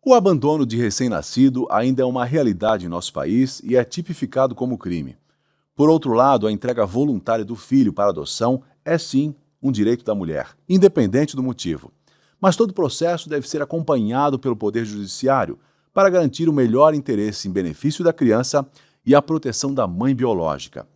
O abandono de recém-nascido ainda é uma realidade em nosso país e é tipificado como crime. Por outro lado, a entrega voluntária do filho para adoção é sim um direito da mulher, independente do motivo. Mas todo o processo deve ser acompanhado pelo Poder Judiciário para garantir o melhor interesse em benefício da criança e a proteção da mãe biológica.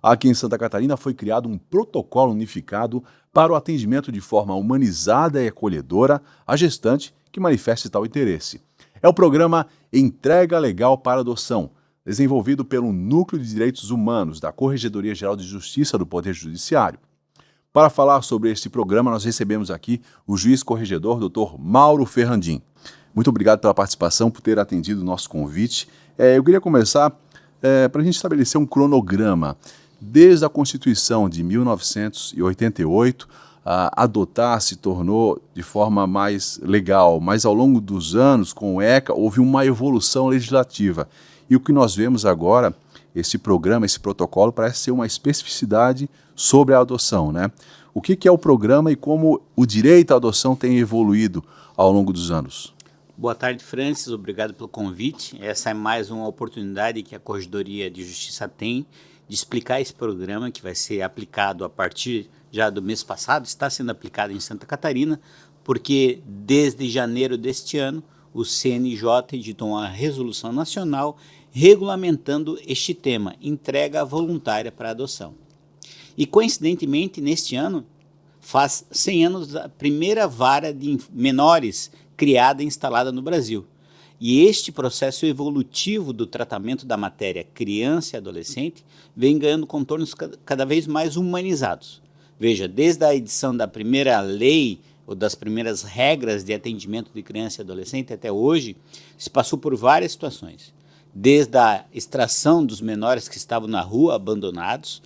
Aqui em Santa Catarina foi criado um protocolo unificado para o atendimento de forma humanizada e acolhedora à gestante que manifeste tal interesse. É o programa Entrega Legal para Adoção, desenvolvido pelo Núcleo de Direitos Humanos da Corregedoria Geral de Justiça do Poder Judiciário. Para falar sobre este programa, nós recebemos aqui o juiz corregedor, Dr. Mauro Ferrandin. Muito obrigado pela participação, por ter atendido o nosso convite. Eu queria começar para a gente estabelecer um cronograma. Desde a Constituição de 1988, adotar se tornou de forma mais legal, mas ao longo dos anos, com o ECA, houve uma evolução legislativa. E o que nós vemos agora, esse programa, esse protocolo, parece ser uma especificidade sobre a adoção, né? O que é o programa e como o direito à adoção tem evoluído ao longo dos anos? Boa tarde, Francis. Obrigado pelo convite. Essa é mais uma oportunidade que a Corregedoria de Justiça tem de explicar esse programa que vai ser aplicado a partir já do mês passado, está sendo aplicado em Santa Catarina, porque desde janeiro deste ano o CNJ editou uma resolução nacional regulamentando este tema, entrega voluntária para adoção. E coincidentemente, neste ano, faz 100 anos da primeira vara de menores criada e instalada no Brasil. E este processo evolutivo do tratamento da matéria criança e adolescente vem ganhando contornos cada vez mais humanizados. Veja, desde a edição da primeira lei ou das primeiras regras de atendimento de criança e adolescente até hoje, se passou por várias situações. Desde a extração dos menores que estavam na rua abandonados,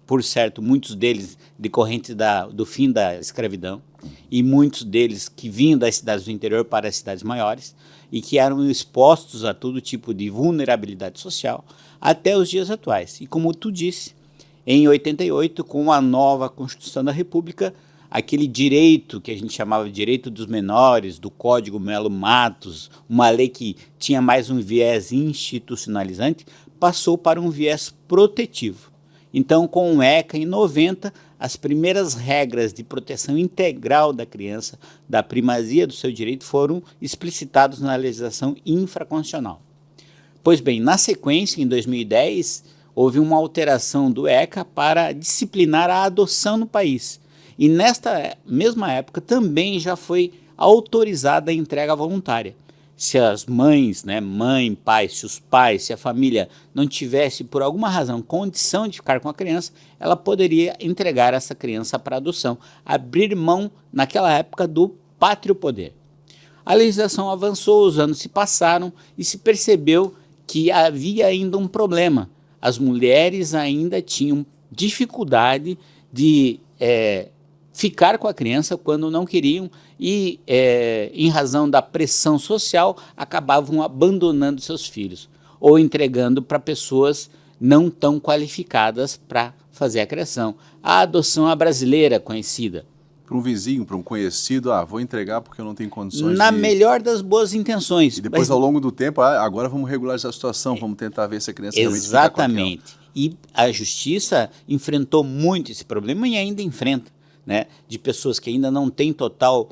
por certo, muitos deles decorrentes do fim da escravidão, e muitos deles que vinham das cidades do interior para as cidades maiores e que eram expostos a todo tipo de vulnerabilidade social até os dias atuais. E como tu disse, em 88, com a nova Constituição da República, aquele direito que a gente chamava de direito dos menores, do Código Melo Matos, uma lei que tinha mais um viés institucionalizante, passou para um viés protetivo. Então, com o ECA, em 90, as primeiras regras de proteção integral da criança, da primazia do seu direito, foram explicitadas na legislação infraconstitucional. Pois bem, na sequência, em 2010, houve uma alteração do ECA para disciplinar a adoção no país. E nesta mesma época também já foi autorizada a entrega voluntária. Se as mães, mãe, pai, se os pais, se a família não tivesse por alguma razão condição de ficar com a criança, ela poderia entregar essa criança para adoção, abrir mão naquela época do pátrio poder. A legislação avançou, os anos se passaram e se percebeu que havia ainda um problema. As mulheres ainda tinham dificuldade de ficar com a criança quando não queriam e, em razão da pressão social, acabavam abandonando seus filhos ou entregando para pessoas não tão qualificadas para fazer a criação. A adoção à brasileira conhecida. Para um vizinho, para um conhecido, vou entregar porque eu não tenho condições Na melhor das boas intenções. E depois, ao longo do tempo, agora vamos regularizar a situação, vamos tentar ver se a criança realmente fica com aquela. Exatamente. E a justiça enfrentou muito esse problema e ainda enfrenta. De pessoas que ainda não têm total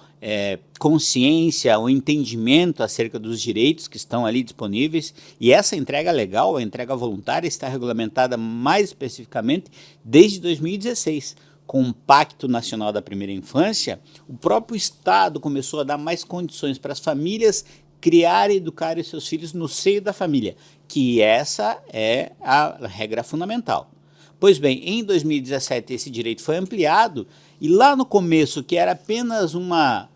consciência ou entendimento acerca dos direitos que estão ali disponíveis, e essa entrega legal, a entrega voluntária, está regulamentada mais especificamente desde 2016. Com o Pacto Nacional da Primeira Infância, o próprio Estado começou a dar mais condições para as famílias criarem e educarem seus filhos no seio da família, que essa é a regra fundamental. Pois bem, em 2017 esse direito foi ampliado e lá no começo, que era apenas uma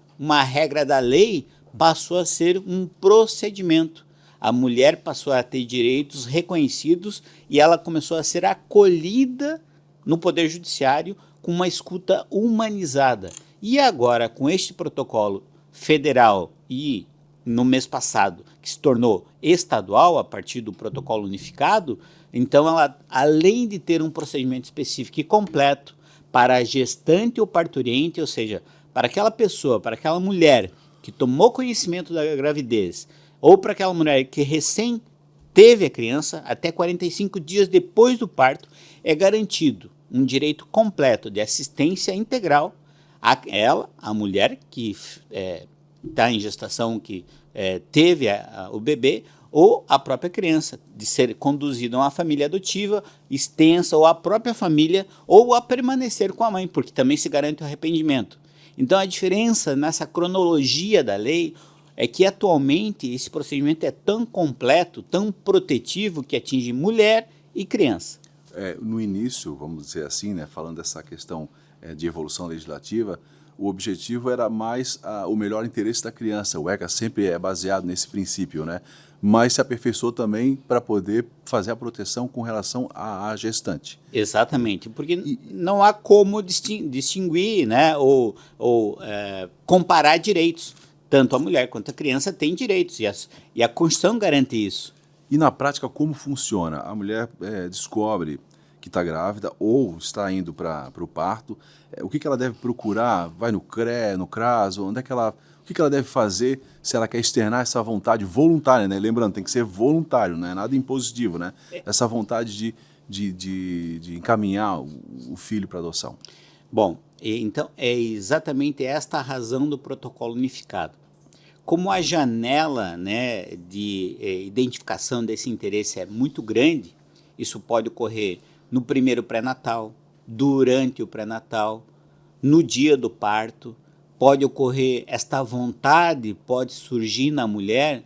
regra da lei, passou a ser um procedimento. A mulher passou a ter direitos reconhecidos e ela começou a ser acolhida no Poder Judiciário com uma escuta humanizada. E agora, com este protocolo federal e no mês passado, que que se tornou estadual a partir do protocolo unificado, então ela, além de ter um procedimento específico e completo para a gestante ou parturiente, ou seja, para aquela pessoa, para aquela mulher que tomou conhecimento da gravidez, ou para aquela mulher que recém teve a criança, até 45 dias depois do parto, é garantido um direito completo de assistência integral a ela, a mulher que está em gestação, que teve o bebê, ou a própria criança, de ser conduzida a uma família adotiva extensa, ou a própria família, ou a permanecer com a mãe, porque também se garante o arrependimento. Então a diferença nessa cronologia da lei é que atualmente esse procedimento é tão completo, tão protetivo, que atinge mulher e criança. No início, vamos dizer assim, né, falando dessa questão de evolução legislativa, o objetivo era mais o melhor interesse da criança. O ECA sempre é baseado nesse princípio, né? Mas se aperfeiçoou também para poder fazer a proteção com relação à gestante. Exatamente, porque não há como distinguir, né, ou comparar direitos. Tanto a mulher quanto a criança têm direitos, e a Constituição garante isso. E na prática, como funciona? A mulher descobre que está grávida ou está indo para o parto. O que ela deve procurar? Vai no CRE, no CRAS? Onde é que ela, o que ela deve fazer se ela quer externar essa vontade voluntária, né? Lembrando, tem que ser voluntário, não é nada impositivo, né? Essa vontade de encaminhar o filho para adoção. Bom, então é exatamente esta a razão do protocolo unificado. Como a janela, né, de identificação desse interesse é muito grande, isso pode ocorrer no primeiro pré-natal, durante o pré-natal, no dia do parto, pode ocorrer, esta vontade pode surgir na mulher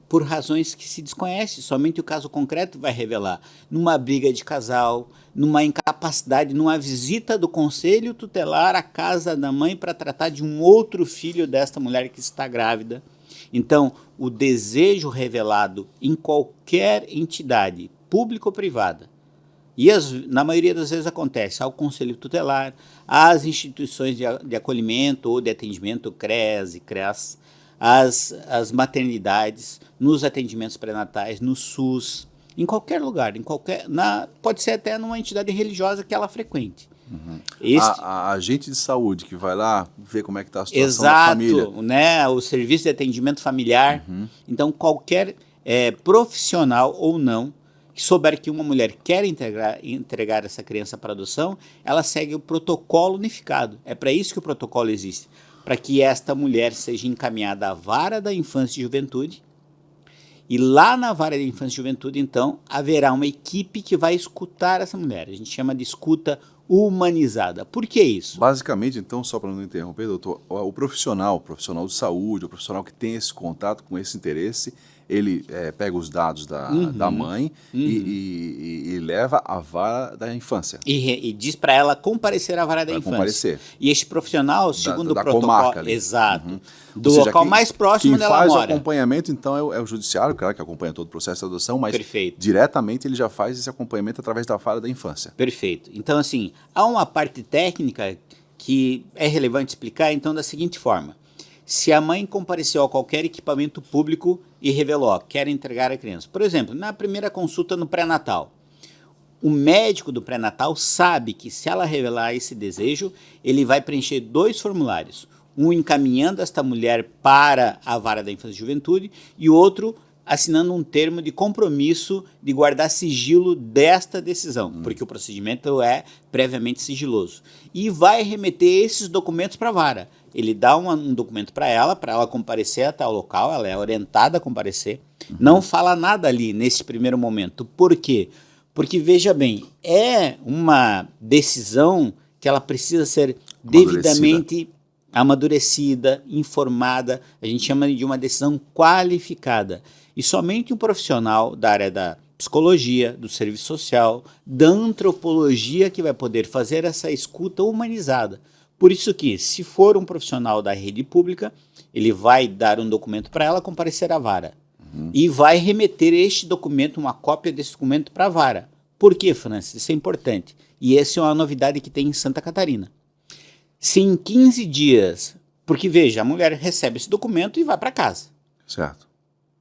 por razões que se desconhece, somente o caso concreto vai revelar, numa briga de casal, numa incapacidade, numa visita do conselho tutelar à casa da mãe para tratar de um outro filho desta mulher que está grávida. Então, o desejo revelado em qualquer entidade, pública ou privada, e na maioria das vezes acontece ao conselho tutelar, às instituições de acolhimento ou de atendimento, CRES e CREAS, às maternidades, nos atendimentos pré-natais, no SUS, em qualquer lugar, pode ser até numa entidade religiosa que ela frequente. Uhum. A agente de saúde que vai lá ver como é que está a situação da família. Exato, né? O serviço de atendimento familiar. Uhum. Então, qualquer profissional ou não que souber que uma mulher quer entregar essa criança para adoção, ela segue o protocolo unificado. É para isso que o protocolo existe, para que esta mulher seja encaminhada à vara da infância e juventude, e lá na vara da infância e juventude, então, haverá uma equipe que vai escutar essa mulher. A gente chama de escuta humanizada. Por que isso? Basicamente, então, só para não interromper, doutor, o profissional de saúde, o profissional que tem esse contato com esse interesse, ele pega os dados da mãe e leva à vara da infância. E diz para ela comparecer à vara da infância. Comparecer. E este profissional, segundo o protocolo... comarca ali. Exato. Do local mais próximo dela mora. Quem faz o acompanhamento, então, é o judiciário, claro, que acompanha todo o processo de adoção, mas diretamente ele já faz esse acompanhamento através da vara da infância. Perfeito. Então, assim, há uma parte técnica que é relevante explicar, então, da seguinte forma. Se a mãe compareceu a qualquer equipamento público e revelou, quer entregar a criança. Por exemplo, na primeira consulta no pré-natal, o médico do pré-natal sabe que se ela revelar esse desejo, ele vai preencher 2 formulários. Um encaminhando esta mulher para a vara da infância e juventude e outro assinando um termo de compromisso de guardar sigilo desta decisão, porque o procedimento é previamente sigiloso. E vai remeter esses documentos para a vara. Ele dá um documento para ela comparecer até o local, ela é orientada a comparecer, não fala nada ali nesse primeiro momento. Por quê? Porque, veja bem, é uma decisão que ela precisa ser devidamente amadurecida, informada, a gente chama de uma decisão qualificada. E somente um profissional da área da psicologia, do serviço social, da antropologia que vai poder fazer essa escuta humanizada. Por isso que, se for um profissional da rede pública, ele vai dar um documento para ela comparecer à vara. E vai remeter este documento, uma cópia desse documento para a vara. Por quê, Francis? Isso é importante. E essa é uma novidade que tem em Santa Catarina. Se em 15 dias, porque veja, a mulher recebe esse documento e vai para casa. Certo.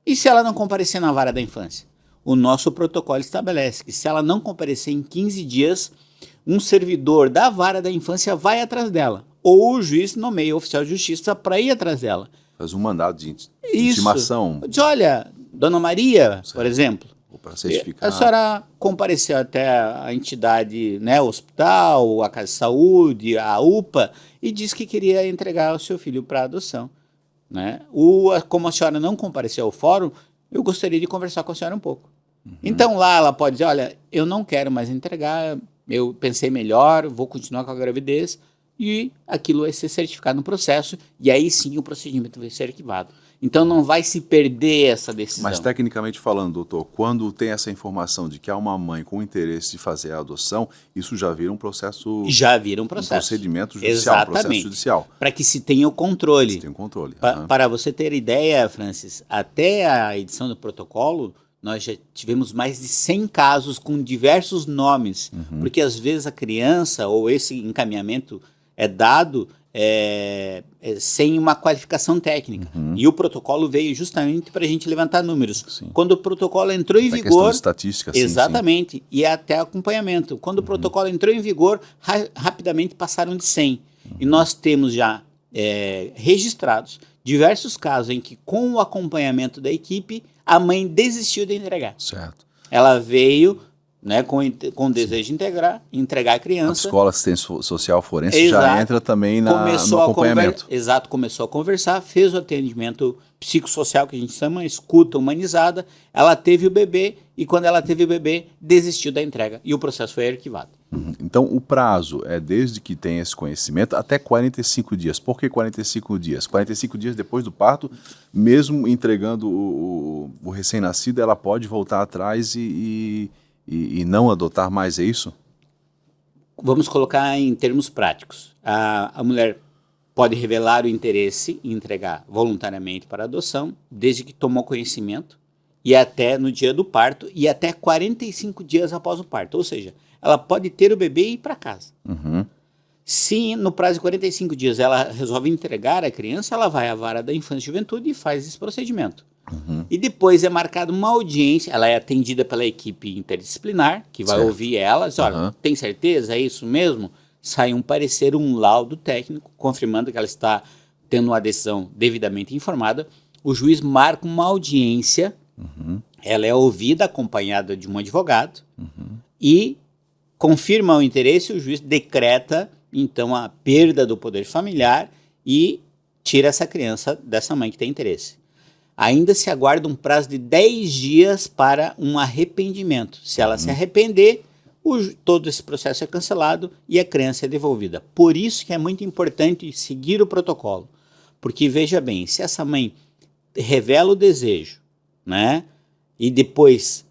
E se ela não comparecer na vara da infância? O nosso protocolo estabelece que se ela não comparecer em 15 dias, um servidor da vara da infância vai atrás dela. Ou o juiz nomeia o oficial de justiça para ir atrás dela. Faz um mandado de Isso. intimação. Diz, olha, Dona Maria, por exemplo, Para certificar. a senhora compareceu até a entidade, né, o hospital, a casa de saúde, a UPA, e disse que queria entregar o seu filho para adoção. Né? Como a senhora não compareceu ao fórum, eu gostaria de conversar com a senhora um pouco. Então lá ela pode dizer, olha, eu não quero mais entregar, eu pensei melhor, vou continuar com a gravidez, e aquilo vai ser certificado no processo, e aí sim o procedimento vai ser arquivado. Então não vai se perder essa decisão. Mas tecnicamente falando, doutor, quando tem essa informação de que há uma mãe com interesse de fazer a adoção, isso já vira um processo... Já vira um processo. Um procedimento judicial. Exatamente. Um processo judicial. Para que se tenha o controle. Se tem um controle. Para você ter ideia, Francis, até a edição do protocolo, nós já tivemos mais de 100 casos com diversos nomes, porque às vezes a criança ou esse encaminhamento é dado sem uma qualificação técnica. E o protocolo veio justamente para a gente levantar números. Sim. Quando o protocolo entrou em vigor... questão de estatística, sim, exatamente, sim. E até acompanhamento. Quando o protocolo entrou em vigor, rapidamente passaram de 100. E nós temos já registrados diversos casos em que, com o acompanhamento da equipe, a mãe desistiu de entregar. Certo. Ela veio, né, com o desejo de entregar a A criança. escola assistência social forense já entra também no acompanhamento. Exato, começou a conversar, fez o atendimento psicossocial, que a gente chama, escuta humanizada, ela teve o bebê e quando ela teve o bebê, desistiu da entrega e o processo foi arquivado. Então, o prazo é desde que tem esse conhecimento até 45 dias. Por que 45 dias? 45 dias depois do parto, mesmo entregando o recém-nascido, ela pode voltar atrás e não adotar mais, é isso? Vamos colocar em termos práticos. A mulher pode revelar o interesse em entregar voluntariamente para adoção, desde que tomou conhecimento, e até no dia do parto, e até 45 dias após o parto. Ou seja, ela pode ter o bebê e ir para casa. Se no prazo de 45 dias ela resolve entregar a criança, ela vai à vara da infância e juventude e faz esse procedimento. E depois é marcada uma audiência, ela é atendida pela equipe interdisciplinar, que vai ouvir ela, diz, olha, tem certeza, é isso mesmo? Sai um parecer, um laudo técnico, confirmando que ela está tendo uma decisão devidamente informada. O juiz marca uma audiência, ela é ouvida, acompanhada de um advogado, e confirma o interesse, o juiz decreta, então, a perda do poder familiar e tira essa criança dessa mãe que tem interesse. Ainda se aguarda um prazo de 10 dias para um arrependimento. Se ela se arrepender, todo esse processo é cancelado e a criança é devolvida. Por isso que é muito importante seguir o protocolo. Porque, veja bem, se essa mãe revela o desejo, né, e depois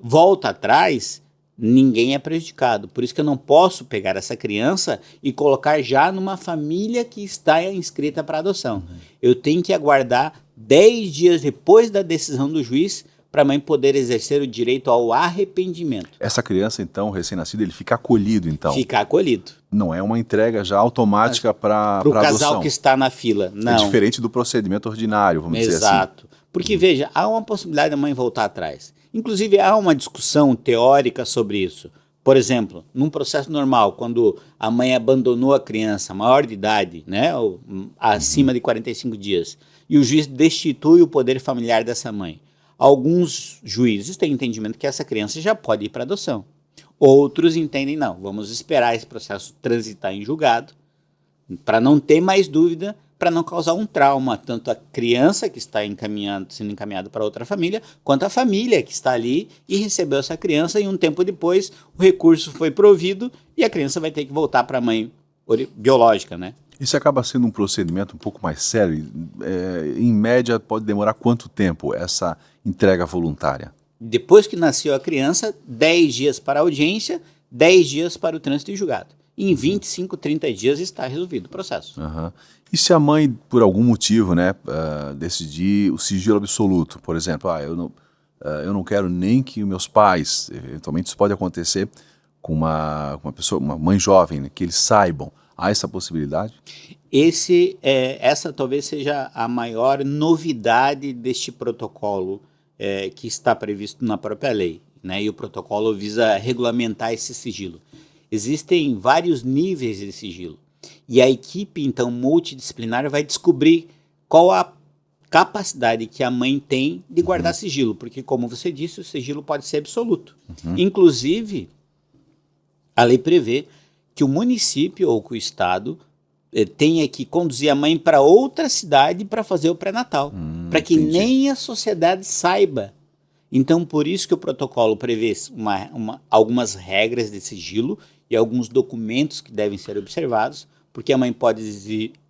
volta atrás, ninguém é prejudicado. Por isso que eu não posso pegar essa criança e colocar já numa família que está inscrita para adoção. Eu tenho que aguardar 10 dias depois da decisão do juiz para a mãe poder exercer o direito ao arrependimento. Essa criança, então, recém-nascido, ele fica acolhido, então? Fica acolhido. Não é uma entrega já automática para adoção? Para o casal que está na fila, não. É diferente do procedimento ordinário, vamos dizer assim. Exato. Porque, veja, há uma possibilidade da mãe voltar atrás. Inclusive, há uma discussão teórica sobre isso. Por exemplo, num processo normal, quando a mãe abandonou a criança maior de idade, né, ou acima de 45 dias, e o juiz destitui o poder familiar dessa mãe, alguns juízes têm entendimento que essa criança já pode ir para adoção. Outros entendem, não, vamos esperar esse processo transitar em julgado, para não ter mais dúvida, para não causar um trauma, tanto a criança que está sendo encaminhada para outra família, quanto a família que está ali e recebeu essa criança e um tempo depois o recurso foi provido e a criança vai ter que voltar para a mãe biológica, né? Isso acaba sendo um procedimento um pouco mais sério. Em média, pode demorar quanto tempo essa entrega voluntária? Depois que nasceu a criança, 10 dias para a audiência, 10 dias para o trânsito em julgado. Em 25, 30 dias está resolvido o processo. E se a mãe, por algum motivo, né, decidir o sigilo absoluto, por exemplo, eu não quero nem que meus pais, eventualmente isso pode acontecer com uma pessoa, uma mãe jovem, né, que eles saibam, Há essa possibilidade? Essa talvez seja a maior novidade deste protocolo que está previsto na própria lei, né? E o protocolo visa regulamentar esse sigilo. Existem vários níveis de sigilo. E a equipe, então, multidisciplinar vai descobrir qual a capacidade que a mãe tem de guardar sigilo. Porque, como você disse, o sigilo pode ser absoluto. Inclusive, a lei prevê que o município ou que o estado tenha que conduzir a mãe para outra cidade para fazer o pré-natal. Para que nem a sociedade saiba. Então, por isso que o protocolo prevê algumas regras de sigilo e alguns documentos que devem ser observados, porque a mãe pode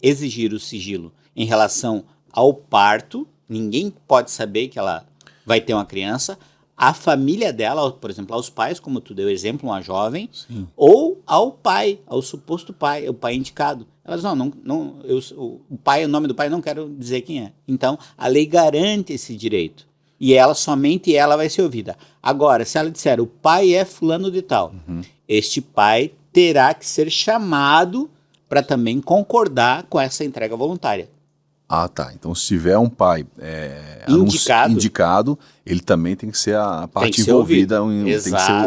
exigir o sigilo em relação ao parto, ninguém pode saber que ela vai ter uma criança, a família dela, por exemplo, aos pais, como tu deu exemplo, uma jovem, sim, ou ao pai, ao suposto pai, o pai indicado. Elas o pai, o nome do pai não quero dizer quem é. Então, a lei garante esse direito. E somente ela vai ser ouvida. Agora, se ela disser, o pai é fulano de tal, este pai terá que ser chamado para também concordar com essa entrega voluntária. Ah, tá. Então, se tiver um pai indicado, ele também tem que ser a parte envolvida,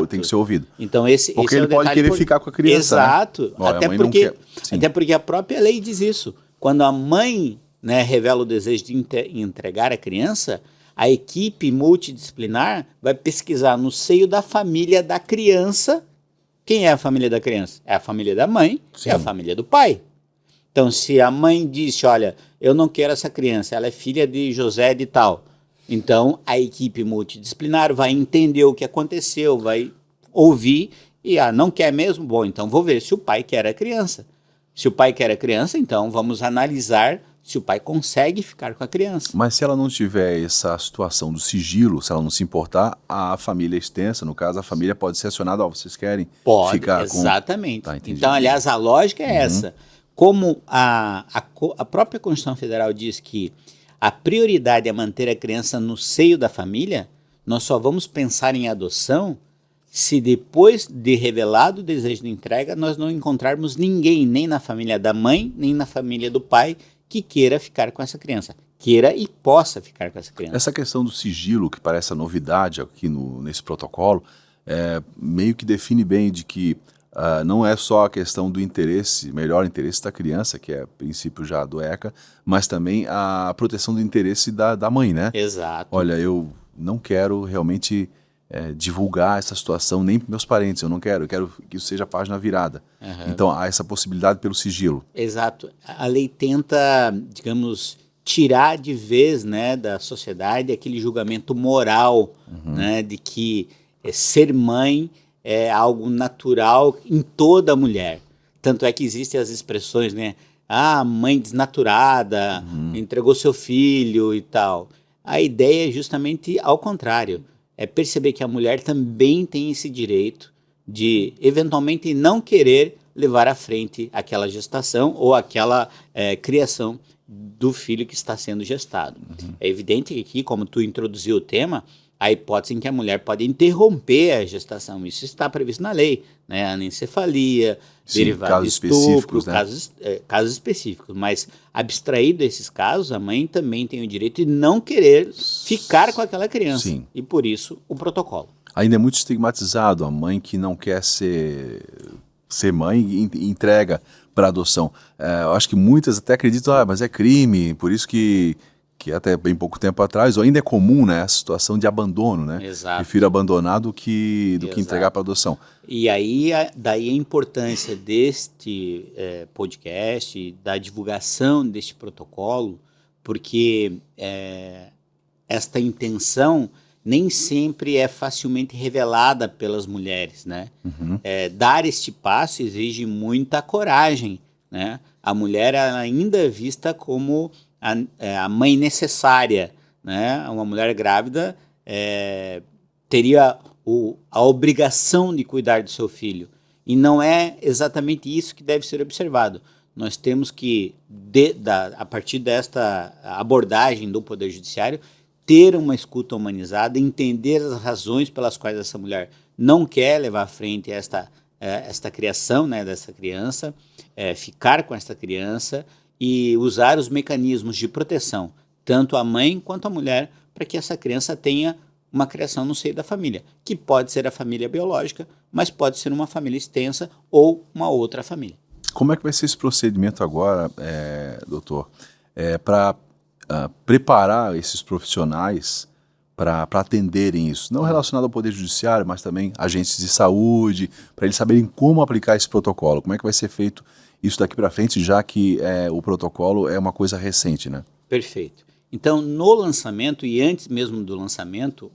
tem que ser ouvido. Então, porque ele pode querer ficar com a criança. Exato. Né? Até porque a própria lei diz isso. Quando a mãe, né, revela o desejo de entregar a criança, a equipe multidisciplinar vai pesquisar no seio da família da criança. Quem é a família da criança? É a família da mãe, sim, e a família do pai. Então, se a mãe disse, olha, eu não quero essa criança, ela é filha de José de tal. Então, a equipe multidisciplinar vai entender o que aconteceu, vai ouvir e, não quer mesmo? Bom, então vou ver se o pai quer a criança. Se o pai quer a criança, então vamos analisar se o pai consegue ficar com a criança. Mas se ela não tiver essa situação do sigilo, se ela não se importar, a família extensa, no caso, a família pode ser acionada, vocês querem ficar com... Exatamente. Tá, então, aliás, a lógica é essa. Como a própria Constituição Federal diz que a prioridade é manter a criança no seio da família, nós só vamos pensar em adoção se depois de revelado o desejo de entrega, nós não encontrarmos ninguém, nem na família da mãe, nem na família do pai, que queira ficar com essa criança. Queira e possa ficar com essa criança. Essa questão do sigilo, que parece a novidade aqui nesse protocolo, meio que define bem de que não é só a questão do melhor interesse da criança, que é princípio já do ECA, mas também a proteção do interesse da mãe, né? Exato. Olha, eu não quero realmente divulgar essa situação nem para meus parentes, eu quero que isso seja a página virada. Então, há essa possibilidade pelo sigilo. Exato. A lei tenta, digamos, tirar de vez, né, da sociedade aquele julgamento moral, né, de que ser mãe é algo natural em toda mulher. Tanto é que existem as expressões, né, mãe desnaturada, entregou seu filho e tal. A ideia é justamente ao contrário. É perceber que a mulher também tem esse direito de, eventualmente, não querer levar à frente aquela gestação ou aquela criação do filho que está sendo gestado. É evidente que aqui, como tu introduziu o tema, a hipótese em que a mulher pode interromper a gestação. Isso está previsto na lei, né? Anencefalia, derivado de estupro, casos específicos. Mas, abstraído desses casos, a mãe também tem o direito de não querer ficar com aquela criança. Sim. E, por isso, o protocolo. Ainda é muito estigmatizado a mãe que não quer ser mãe e entrega para adoção. Eu acho que muitas até acreditam, mas é crime, por isso que até bem pouco tempo atrás, ou ainda é comum, né, a situação de abandono, né? Exato. Prefiro abandonar do que entregar para adoção. E aí, daí a importância deste podcast, da divulgação deste protocolo, porque esta intenção nem sempre é facilmente revelada pelas mulheres, né? Dar este passo exige muita coragem, né? A mulher ainda é vista como a mãe necessária, né? Uma mulher grávida teria a obrigação de cuidar do seu filho. E não é exatamente isso que deve ser observado. Nós temos que, a partir desta abordagem do Poder Judiciário, ter uma escuta humanizada, entender as razões pelas quais essa mulher não quer levar à frente esta esta criação, né, dessa criança, ficar com esta criança e usar os mecanismos de proteção, tanto a mãe quanto a mulher, para que essa criança tenha uma criação no seio da família, que pode ser a família biológica, mas pode ser uma família extensa ou uma outra família. Como é que vai ser esse procedimento agora, doutor, para preparar esses profissionais para atenderem isso? Não relacionado ao Poder Judiciário, mas também agentes de saúde, para eles saberem como aplicar esse protocolo. Como é que vai ser feito isso daqui para frente, já que o protocolo é uma coisa recente, né? Perfeito. Então, no lançamento e antes mesmo do lançamento,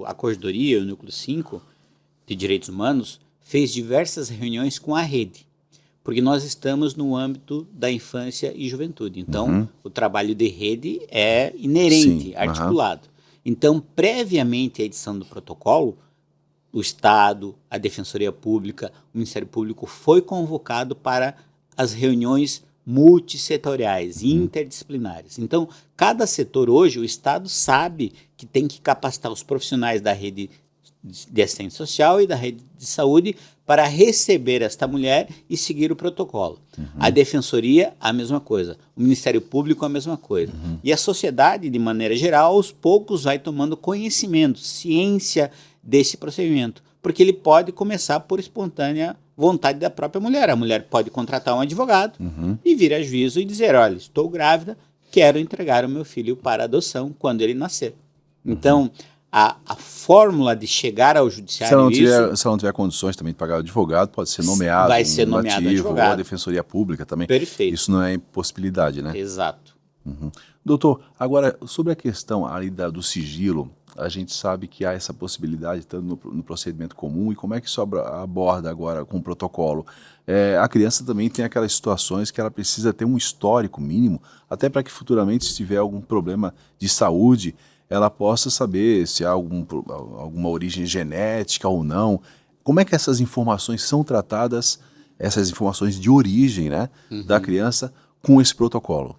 a Corregedoria, o Núcleo 5 de Direitos Humanos, fez diversas reuniões com a rede, porque nós estamos no âmbito da infância e juventude. Então, o trabalho de rede é inerente, Sim, articulado. Então, previamente à edição do protocolo, o Estado, a Defensoria Pública, o Ministério Público foi convocado para as reuniões multissetoriais, interdisciplinares. Então, cada setor hoje, o Estado sabe que tem que capacitar os profissionais da rede de assistência social e da rede de saúde para receber esta mulher e seguir o protocolo. A Defensoria, a mesma coisa. O Ministério Público, a mesma coisa. E a sociedade, de maneira geral, aos poucos vai tomando conhecimento, ciência desse procedimento, porque ele pode começar por espontânea vontade da própria mulher. A mulher pode contratar um advogado e vir a juízo e dizer, olha, estou grávida, quero entregar o meu filho para adoção quando ele nascer. Então, a fórmula de chegar ao judiciário... Se ela não tiver condições também de pagar o advogado, pode ser nomeado vai ser nomeado advogado. Ou a Defensoria Pública também. Perfeito. Isso não é impossibilidade, né? Exato. Doutor, agora, sobre a questão ali do sigilo, a gente sabe que há essa possibilidade tanto no procedimento comum, e como é que isso aborda agora com o protocolo? A criança também tem aquelas situações que ela precisa ter um histórico mínimo, até para que futuramente, se tiver algum problema de saúde, ela possa saber se há alguma origem genética ou não. Como é que essas informações são tratadas, essas informações de origem, né, da criança com esse protocolo?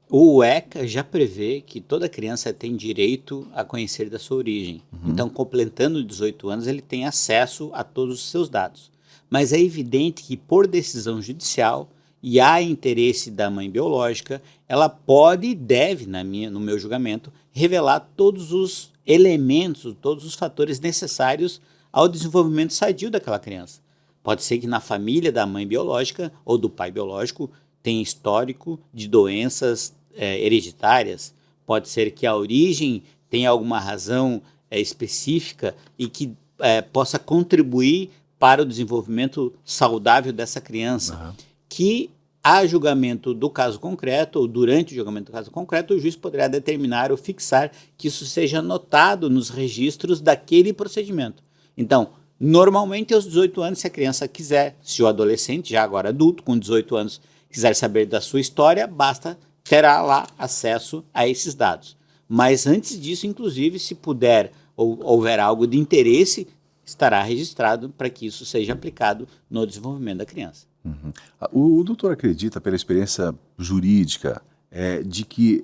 O ECA já prevê que toda criança tem direito a conhecer da sua origem. Então, completando 18 anos, ele tem acesso a todos os seus dados. Mas é evidente que, por decisão judicial, e há interesse da mãe biológica, ela pode e deve, no meu julgamento, revelar todos os elementos, todos os fatores necessários ao desenvolvimento sadio daquela criança. Pode ser que na família da mãe biológica ou do pai biológico tenha histórico de doenças hereditárias, pode ser que a origem tenha alguma razão específica e que possa contribuir para o desenvolvimento saudável dessa criança, que a julgamento do caso concreto, ou durante o julgamento do caso concreto, o juiz poderá determinar ou fixar que isso seja anotado nos registros daquele procedimento. Então, normalmente aos 18 anos, se a criança quiser, se o adolescente, já agora adulto, com 18 anos, quiser saber da sua história, terá lá acesso a esses dados. Mas antes disso, inclusive, se puder ou houver algo de interesse, estará registrado para que isso seja aplicado no desenvolvimento da criança. O doutor acredita, pela experiência jurídica, de que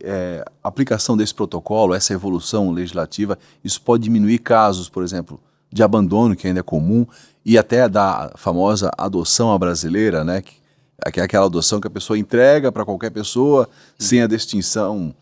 a aplicação desse protocolo, essa evolução legislativa, isso pode diminuir casos, por exemplo, de abandono, que ainda é comum, e até da famosa adoção à brasileira, né? Que é aquela adoção que a pessoa entrega para qualquer pessoa sem a distinção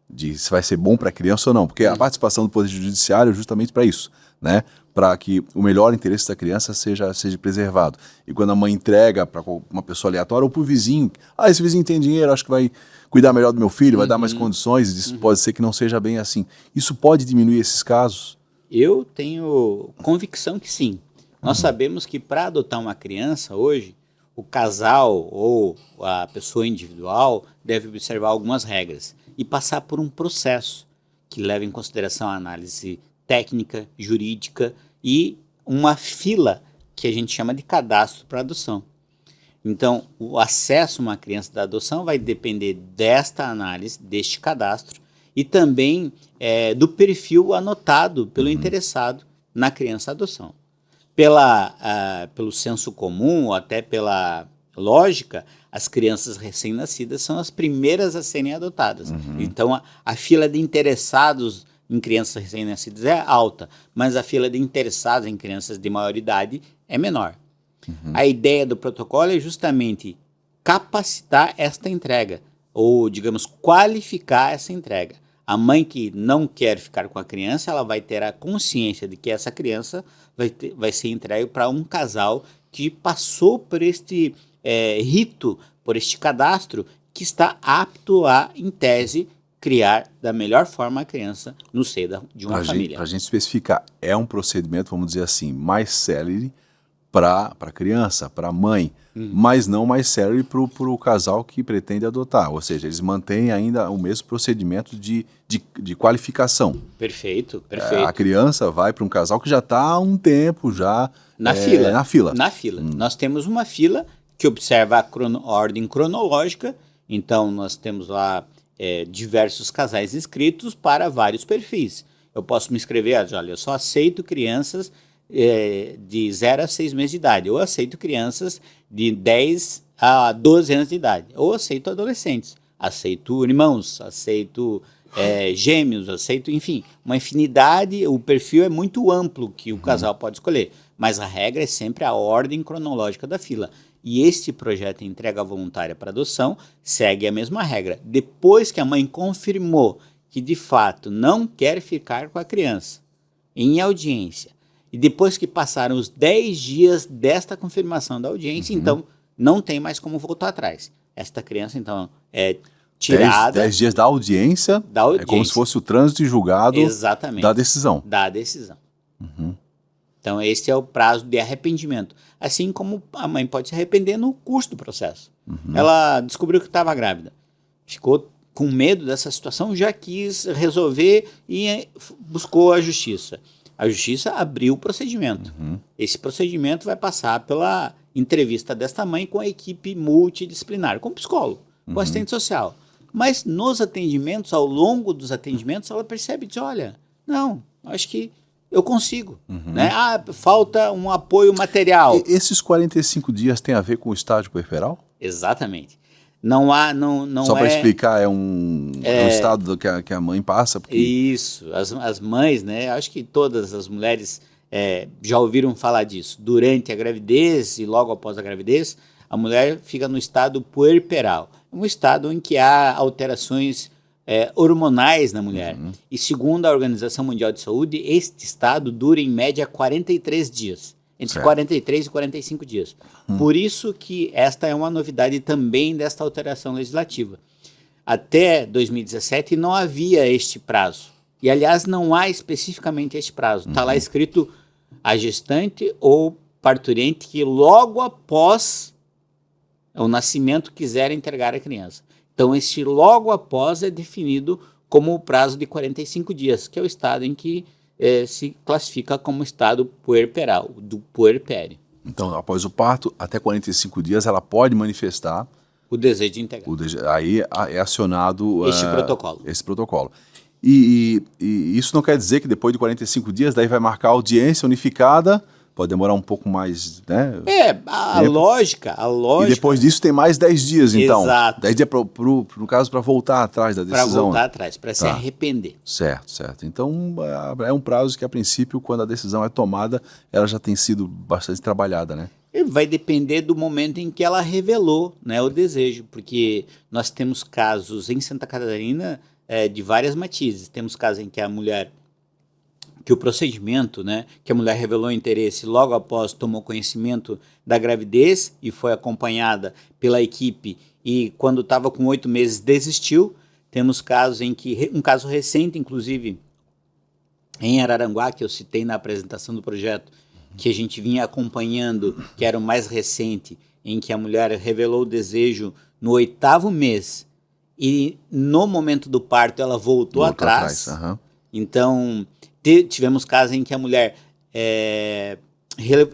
de se vai ser bom para a criança ou não, porque a participação do Poder Judiciário é justamente para isso, né? Para que o melhor interesse da criança seja preservado. E quando a mãe entrega para uma pessoa aleatória ou para o vizinho, esse vizinho tem dinheiro, acho que vai cuidar melhor do meu filho, vai dar mais condições, isso pode ser que não seja bem assim. Isso pode diminuir esses casos? Eu tenho convicção que sim. Nós sabemos que para adotar uma criança hoje, o casal ou a pessoa individual deve observar algumas regras e passar por um processo que leva em consideração a análise técnica, jurídica e uma fila que a gente chama de cadastro para adoção. Então, o acesso a uma criança da adoção vai depender desta análise, deste cadastro e também do perfil anotado pelo interessado na criança adoção. Pelo senso comum ou até pela lógica, as crianças recém-nascidas são as primeiras a serem adotadas. Então, a fila de interessados em crianças recém-nascidas é alta, mas a fila de interessados em crianças de maior idade é menor. A ideia do protocolo é justamente capacitar esta entrega, ou, digamos, qualificar essa entrega. A mãe que não quer ficar com a criança, ela vai ter a consciência de que essa criança vai ser entregue para um casal que passou por este rito, por este cadastro, que está apto a, em tese, criar da melhor forma a criança no seio de uma família. Para a gente especificar, é um procedimento, vamos dizer assim, mais célere para a criança, para a mãe, mas não mais célere para o casal que pretende adotar. Ou seja, eles mantêm ainda o mesmo procedimento de qualificação. Perfeito, perfeito. A criança vai para um casal que já está há um tempo já na fila. Na fila. Nós temos uma fila que observa a ordem cronológica, então nós temos lá diversos casais inscritos para vários perfis. Eu posso me inscrever, olha, eu só aceito crianças de 0 a 6 meses de idade, ou aceito crianças de 10 a 12 anos de idade, ou aceito adolescentes, aceito irmãos, aceito gêmeos, aceito, enfim, uma infinidade, o perfil é muito amplo que o casal pode escolher, mas a regra é sempre a ordem cronológica da fila. E este projeto Entrega Voluntária para Adoção segue a mesma regra. Depois que a mãe confirmou que de fato não quer ficar com a criança em audiência, e depois que passaram os 10 dias desta confirmação da audiência, então não tem mais como voltar atrás. Esta criança, então, é tirada... 10 dias da audiência, é como se fosse o trânsito e julgado da decisão. Da decisão. Então, esse é o prazo de arrependimento. Assim como a mãe pode se arrepender no curso do processo. Ela descobriu que estava grávida. Ficou com medo dessa situação, já quis resolver e buscou a justiça. A justiça abriu o procedimento. Esse procedimento vai passar pela entrevista desta mãe com a equipe multidisciplinar, com o psicólogo, com o assistente social. Mas nos atendimentos, ao longo dos atendimentos, ela percebe, diz, olha, não, acho que eu consigo. Né? Falta um apoio material. E esses 45 dias tem a ver com o estágio puerperal? Exatamente. Não há, não Só para explicar, é um estado que a mãe passa? Porque... Isso, as mães, né, acho que todas as mulheres já ouviram falar disso. Durante a gravidez e logo após a gravidez, a mulher fica no estado puerperal. Um estado em que há alterações hormonais na mulher. E segundo a Organização Mundial de Saúde, este estado dura em média 43 dias. Entre 43 e 45 dias. Por isso que esta é uma novidade também desta alteração legislativa. Até 2017 não havia este prazo. E, aliás, não há especificamente este prazo. Está lá escrito a gestante ou parturiente que logo após o nascimento quiser entregar a criança. Então, este logo após é definido como o prazo de 45 dias, que é o estado em que se classifica como estado puerperal, do puerpério. Então, após o parto, até 45 dias, ela pode manifestar o desejo de integrar. Aí é acionado esse protocolo. E isso não quer dizer que depois de 45 dias, daí vai marcar a audiência unificada, pode demorar um pouco mais, né? A lógica. E depois disso tem mais 10 dias, então. Exato. 10 dias, no caso, para voltar atrás da decisão. Para voltar atrás, para se arrepender. Certo. Então, é um prazo que, a princípio, quando a decisão é tomada, ela já tem sido bastante trabalhada, né? Vai depender do momento em que ela revelou, né, o desejo, porque nós temos casos em Santa Catarina de várias matizes. Temos casos em que a mulher... que o procedimento, né, que a mulher revelou interesse logo após tomou conhecimento da gravidez e foi acompanhada pela equipe e quando estava com 8 meses desistiu. Temos casos em que, um caso recente, inclusive, em Araranguá, que eu citei na apresentação do projeto, que a gente vinha acompanhando, que era o mais recente, em que a mulher revelou o desejo no 8º mês e no momento do parto ela voltou atrás. Então... tivemos casos em que a mulher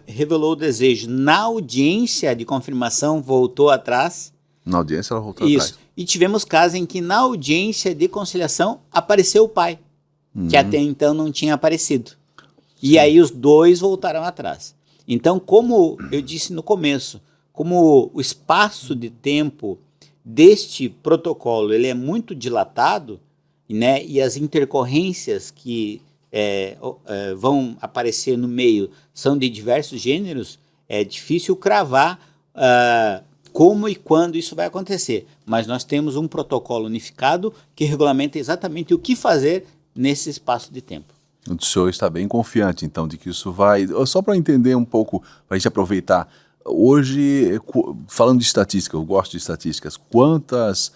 revelou o desejo na audiência de confirmação, voltou atrás. Na audiência ela voltou atrás. E tivemos casos em que na audiência de conciliação apareceu o pai, que até então não tinha aparecido. E aí os dois voltaram atrás. Então, como eu disse no começo, como o espaço de tempo deste protocolo ele é muito dilatado, né, e as intercorrências que vão aparecer no meio são de diversos gêneros, é difícil cravar como e quando isso vai acontecer. Mas nós temos um protocolo unificado que regulamenta exatamente o que fazer nesse espaço de tempo. O senhor está bem confiante, então, de que isso vai... Só para entender um pouco, para a gente aproveitar, hoje, falando de estatística, eu gosto de estatísticas, quantos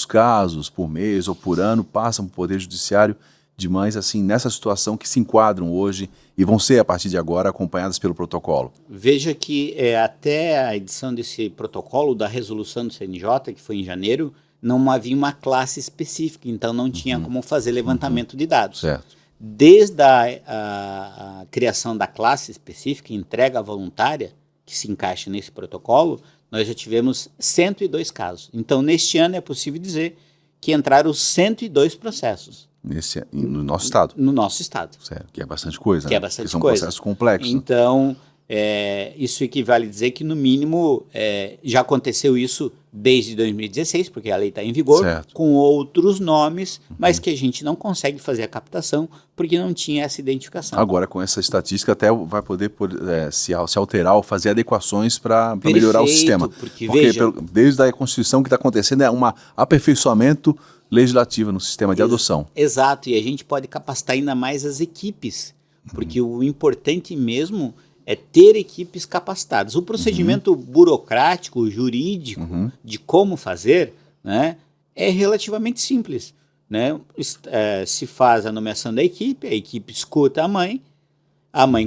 casos por mês ou por ano passam para o Poder Judiciário de mães assim, nessa situação que se enquadram hoje e vão ser, a partir de agora, acompanhadas pelo protocolo? Veja que até a edição desse protocolo, da resolução do CNJ, que foi em janeiro, não havia uma classe específica, então não tinha como fazer levantamento de dados. Certo. Desde a criação da classe específica, entrega voluntária, que se encaixa nesse protocolo, nós já tivemos 102 casos. Então, neste ano é possível dizer que entraram 102 processos. No nosso estado? No nosso estado. Certo, que é bastante coisa, que né? é bastante Porque são coisa. processos complexos. Então, isso equivale a dizer que, no mínimo, já aconteceu isso desde 2016, porque a lei está em vigor, certo, com outros nomes, mas que a gente não consegue fazer a captação porque não tinha essa identificação. Agora, com essa estatística, até vai poder se alterar ou fazer adequações para melhorar o sistema. Porque veja, desde a Constituição, o que está acontecendo é um aperfeiçoamento legislativo no sistema de adoção. Exato, e a gente pode capacitar ainda mais as equipes, porque o importante mesmo é ter equipes capacitadas. O procedimento burocrático, jurídico, de como fazer, né, é relativamente simples. Né? Se faz a nomeação da equipe, a equipe escuta a mãe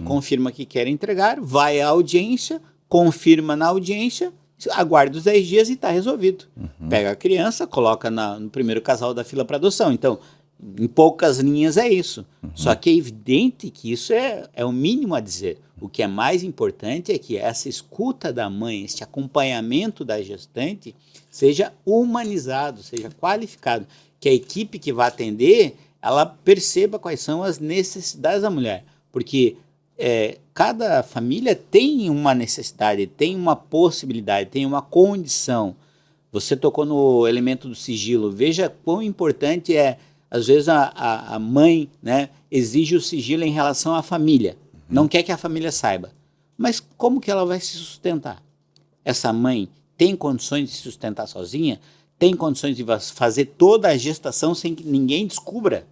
confirma que quer entregar, vai à audiência, confirma na audiência, aguarda os 10 dias e está resolvido. Pega a criança, coloca no primeiro casal da fila para adoção. Então, em poucas linhas é isso. Só que é evidente que isso é o mínimo a dizer. O que é mais importante é que essa escuta da mãe, esse acompanhamento da gestante, seja humanizado, seja qualificado. Que a equipe que vai atender, ela perceba quais são as necessidades da mulher. Porque cada família tem uma necessidade, tem uma possibilidade, tem uma condição. Você tocou no elemento do sigilo. Veja quão importante às vezes a mãe, né, exige o sigilo em relação à família. Não quer que a família saiba. Mas como que ela vai se sustentar? Essa mãe tem condições de se sustentar sozinha? Tem condições de fazer toda a gestação sem que ninguém descubra?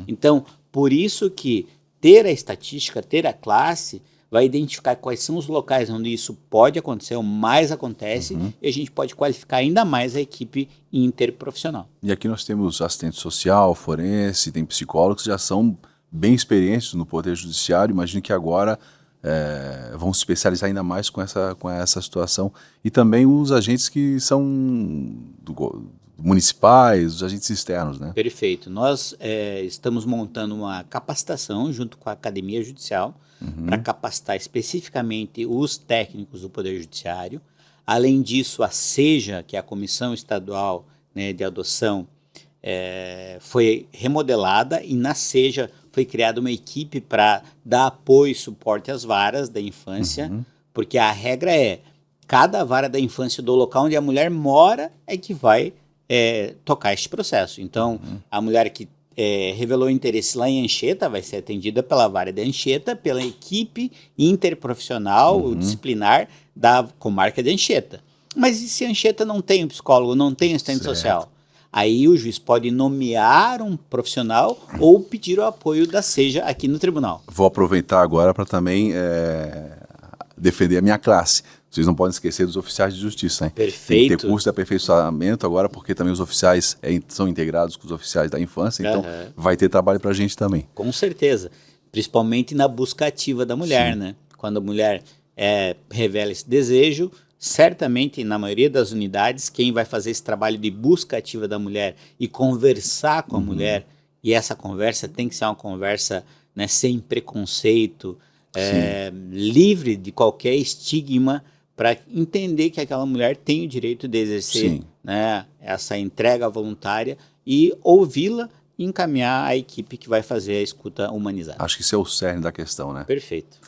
Então, por isso que ter a estatística, ter a classe, vai identificar quais são os locais onde isso pode acontecer, ou mais acontece, e a gente pode qualificar ainda mais a equipe interprofissional. E aqui nós temos assistente social, forense, tem psicólogos que já são bem experientes no Poder Judiciário. Imagino que agora vão se especializar ainda mais com essa situação. E também os agentes que são municipais, os agentes externos, né? Perfeito. Nós estamos montando uma capacitação junto com a Academia Judicial para capacitar especificamente os técnicos do Poder Judiciário. Além disso, a SEJA, que é a Comissão Estadual, né, de Adoção, foi remodelada, e na SEJA foi criada uma equipe para dar apoio e suporte às varas da infância, porque a regra cada vara da infância do local onde a mulher mora é que vai tocar este processo. Então, a mulher que revelou interesse lá em Anchieta vai ser atendida pela vara de Anchieta, pela equipe interprofissional, disciplinar da comarca de Anchieta. Mas e se Anchieta não tem um psicólogo, não tem assistente social? Aí o juiz pode nomear um profissional ou pedir o apoio da SEJA aqui no tribunal. Vou aproveitar agora para também defender a minha classe. Vocês não podem esquecer dos oficiais de justiça, né? Perfeito. Tem que ter curso de aperfeiçoamento agora, porque também os oficiais são integrados com os oficiais da infância, então vai ter trabalho para a gente também. Com certeza, principalmente na busca ativa da mulher, né? Quando a mulher revela esse desejo, certamente, na maioria das unidades, quem vai fazer esse trabalho de busca ativa da mulher e conversar com a mulher, e essa conversa tem que ser uma conversa, né, sem preconceito, livre de qualquer estigma, para entender que aquela mulher tem o direito de exercer, né, essa entrega voluntária e ouvi-la e encaminhar a equipe que vai fazer a escuta humanizada. Acho que isso é o cerne da questão, né? Perfeito.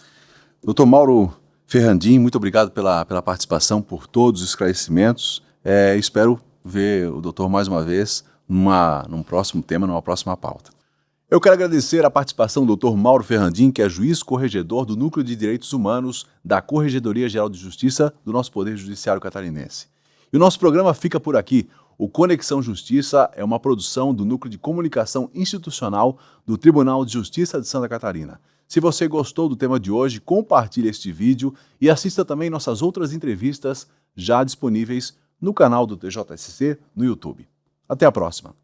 Doutor Mauro Ferrandin, muito obrigado pela participação, por todos os esclarecimentos. Espero ver o doutor mais uma vez num próximo tema, numa próxima pauta. Eu quero agradecer a participação do Dr. Mauro Ferrandin, que é juiz corregedor do Núcleo de Direitos Humanos da Corregedoria Geral de Justiça do nosso Poder Judiciário Catarinense. E o nosso programa fica por aqui. O Conexão Justiça é uma produção do Núcleo de Comunicação Institucional do Tribunal de Justiça de Santa Catarina. Se você gostou do tema de hoje, compartilhe este vídeo e assista também nossas outras entrevistas já disponíveis no canal do TJSC no YouTube. Até a próxima!